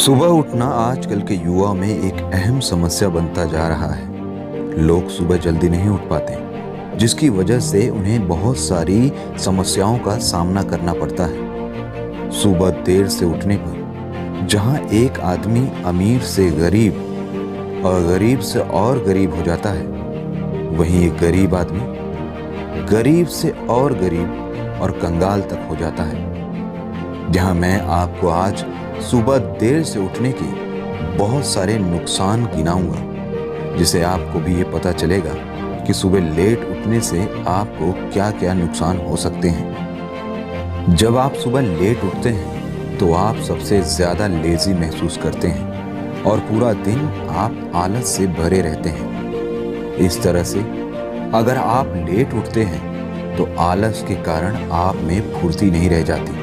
सुबह उठना आजकल के युवा में एक अहम समस्या बनता जा रहा है। लोग सुबह जल्दी नहीं उठ पाते, जिसकी वजह से उन्हें बहुत सारी समस्याओं का सामना करना पड़ता है। सुबह देर से उठने पर जहां एक आदमी अमीर से गरीब और गरीब से और गरीब हो जाता है, वहीं एक गरीब आदमी गरीब से और गरीब और कंगाल तक हो जाता है। जहां मैं आपको आज सुबह देर से उठने के बहुत सारे नुकसान गिनाऊंगा, जिससे आपको भी ये पता चलेगा कि सुबह लेट उठने से आपको क्या क्या नुकसान हो सकते हैं। जब आप सुबह लेट उठते हैं तो आप सबसे ज़्यादा लेजी महसूस करते हैं और पूरा दिन आप आलस से भरे रहते हैं। इस तरह से अगर आप लेट उठते हैं तो आलस के कारण आप में फुर्ती नहीं रह जाती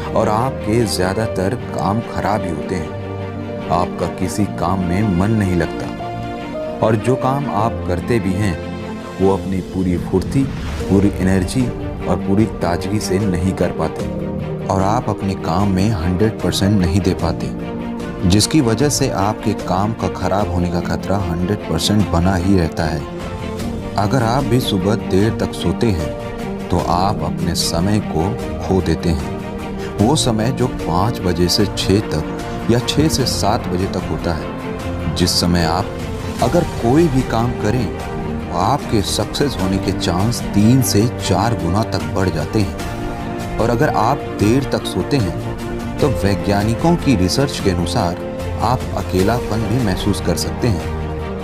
और आपके ज़्यादातर काम खराब ही होते हैं। आपका किसी काम में मन नहीं लगता और जो काम आप करते भी हैं वो अपनी पूरी फुर्ती, पूरी एनर्जी और पूरी ताजगी से नहीं कर पाते और आप अपने काम में 100% नहीं दे पाते, जिसकी वजह से आपके काम का खराब होने का खतरा 100% बना ही रहता है। अगर आप भी सुबह देर तक सोते हैं तो आप अपने समय को खो देते हैं। वो समय जो 5 बजे से 6 तक या 6 से 7 बजे तक होता है, जिस समय आप अगर कोई भी काम करें तो आपके सक्सेस होने के चांस 3 से 4 गुना तक बढ़ जाते हैं। और अगर आप देर तक सोते हैं तो वैज्ञानिकों की रिसर्च के अनुसार आप अकेलापन भी महसूस कर सकते हैं,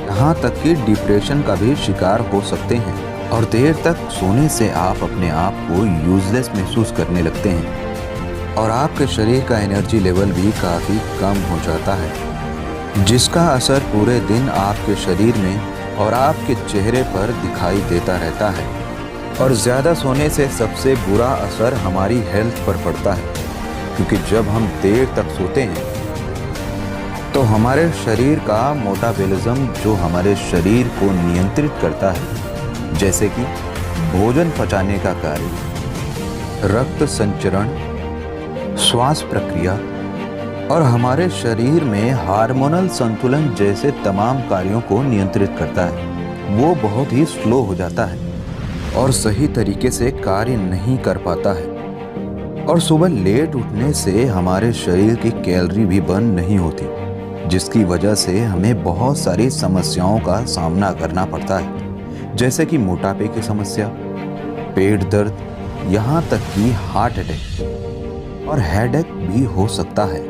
यहाँ तक कि डिप्रेशन का भी शिकार हो सकते हैं। और देर तक सोने से आप अपने आप को यूजलेस महसूस करने लगते हैं और आपके शरीर का एनर्जी लेवल भी काफ़ी कम हो जाता है, जिसका असर पूरे दिन आपके शरीर में और आपके चेहरे पर दिखाई देता रहता है। और ज़्यादा सोने से सबसे बुरा असर हमारी हेल्थ पर पड़ता है, क्योंकि जब हम देर तक सोते हैं तो हमारे शरीर का मेटाबॉलिज्म, जो हमारे शरीर को नियंत्रित करता है, जैसे कि भोजन पचाने का कार्य, रक्त संचरण, श्वास प्रक्रिया और हमारे शरीर में हार्मोनल संतुलन जैसे तमाम कार्यों को नियंत्रित करता है, वो बहुत ही स्लो हो जाता है और सही तरीके से कार्य नहीं कर पाता है। और सुबह लेट उठने से हमारे शरीर की कैलोरी भी बर्न नहीं होती, जिसकी वजह से हमें बहुत सारी समस्याओं का सामना करना पड़ता है, जैसे कि मोटापे की समस्या, पेट दर्द, यहाँ तक कि हार्ट अटैक और हेडेक भी हो सकता है।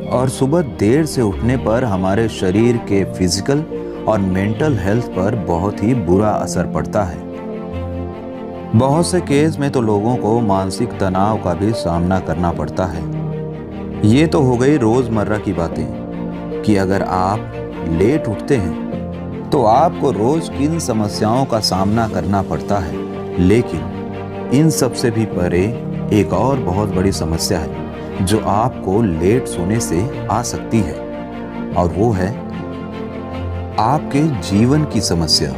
और सुबह देर से उठने पर हमारे शरीर के फिजिकल और मेंटल हेल्थ पर बहुत ही बुरा असर पड़ता है। बहुत से केस में तो लोगों को मानसिक तनाव का भी सामना करना पड़ता है। ये तो हो गई रोज़मर्रा की बातें कि अगर आप लेट उठते हैं तो आपको रोज़ किन समस्याओं का सामना करना पड़ता है, लेकिन इन सब से भी परे एक और बहुत बड़ी समस्या है जो आपको लेट सोने से आ सकती है, और वो है आपके जीवन की समस्या,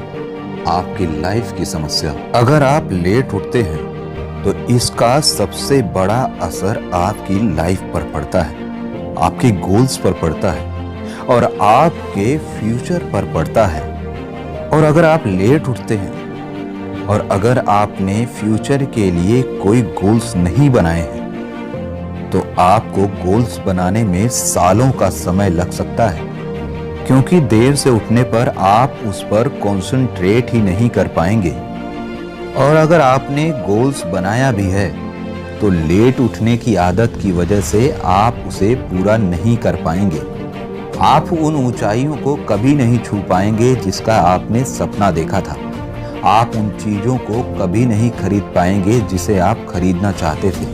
आपकी लाइफ की समस्या। अगर आप लेट उठते हैं तो इसका सबसे बड़ा असर आपकी लाइफ पर पड़ता है, आपके गोल्स पर पड़ता है और आपके फ्यूचर पर पड़ता है। और अगर आप लेट उठते हैं और अगर आपने फ्यूचर के लिए कोई गोल्स नहीं बनाए हैं तो आपको गोल्स बनाने में सालों का समय लग सकता है, क्योंकि देर से उठने पर आप उस पर कॉन्सेंट्रेट ही नहीं कर पाएंगे। और अगर आपने गोल्स बनाया भी है तो लेट उठने की आदत की वजह से आप उसे पूरा नहीं कर पाएंगे। आप उन ऊंचाइयों को कभी नहीं छू पाएंगे जिसका आपने सपना देखा था। आप उन चीज़ों को कभी नहीं खरीद पाएंगे जिसे आप खरीदना चाहते थे।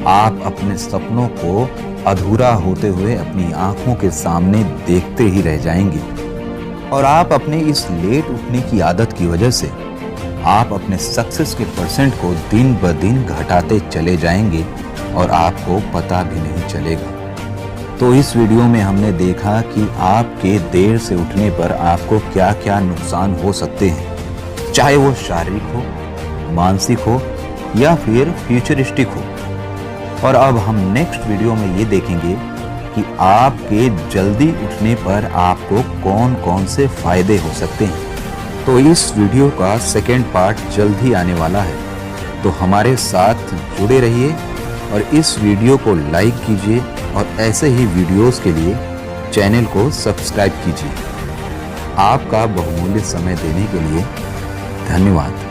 आप अपने सपनों को अधूरा होते हुए अपनी आंखों के सामने देखते ही रह जाएंगे। और आप अपने इस लेट उठने की आदत की वजह से आप अपने सक्सेस के परसेंट को दिन ब दिन घटाते चले जाएंगे और आपको पता भी नहीं चलेगा। तो इस वीडियो में हमने देखा कि आपके देर से उठने पर आपको क्या क्या नुकसान हो सकते हैं, चाहे वो शारीरिक हो, मानसिक हो या फिर फ्यूचरिस्टिक हो। और अब हम नेक्स्ट वीडियो में ये देखेंगे कि आपके जल्दी उठने पर आपको कौन कौन से फायदे हो सकते हैं। तो इस वीडियो का सेकेंड पार्ट जल्द ही आने वाला है, तो हमारे साथ जुड़े रहिए और इस वीडियो को लाइक कीजिए और ऐसे ही वीडियोस के लिए चैनल को सब्सक्राइब कीजिए। आपका बहुमूल्य समय देने के लिए धन्यवाद।